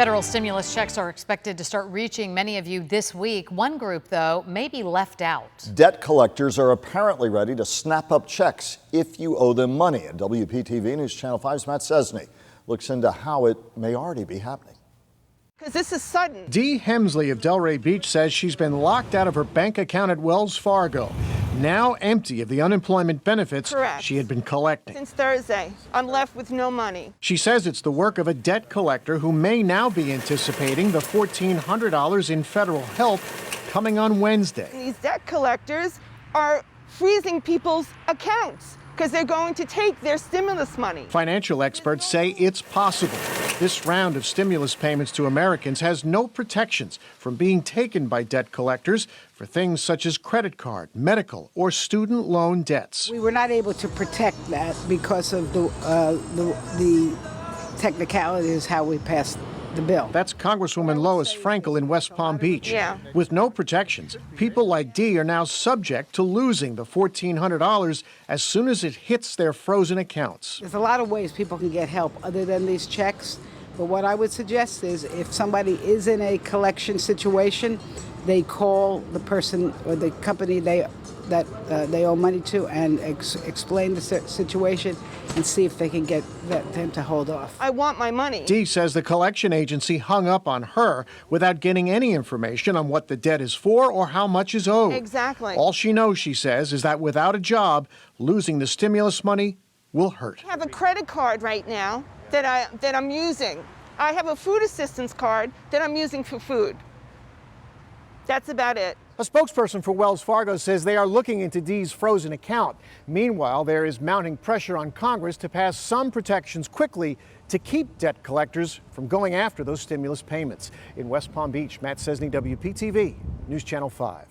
Federal stimulus checks are expected to start reaching many of you this week. One group, though, may be left out. Debt collectors are apparently ready to snap up checks if you owe them money. And WPTV News Channel 5's Matt Cesney looks into how it may already be happening. Because this is sudden. Dee Hemsley of Delray Beach says she's been locked out of her bank account at Wells Fargo, now empty of the unemployment benefits she had been collecting. Since Thursday, I'm left with no money. She says it's the work of a debt collector who may now be anticipating the $1,400 in federal help coming on Wednesday. These debt collectors are freezing people's accounts because they're going to take their stimulus money. Financial experts say it's possible. This round of stimulus payments to Americans has no protections from being taken by debt collectors for things such as credit card, medical, or student loan debts. We were not able to protect that because of the technicalities how we passed the bill. That's Congresswoman Lois Frankel in West Palm Beach. Yeah. With no protections, people like Dee are now subject to losing the $1,400 as soon as it hits their frozen accounts. There's a lot of ways people can get help other than these checks, but what I would suggest is if somebody is in a collection situation, they call the person or the company that they owe money to and explain the situation and see if they can get them to hold off. I want my money. Dee says the collection agency hung up on her without getting any information on what the debt is for or how much is owed. Exactly. All she knows, she says, is that without a job, losing the stimulus money will hurt. I have a credit card right now that I'm using. I have a food assistance card that I'm using for food. That's about it. A spokesperson for Wells Fargo says they are looking into Dee's frozen account. Meanwhile, there is mounting pressure on Congress to pass some protections quickly to keep debt collectors from going after those stimulus payments. In West Palm Beach, Matt Cesney, WPTV News Channel 5.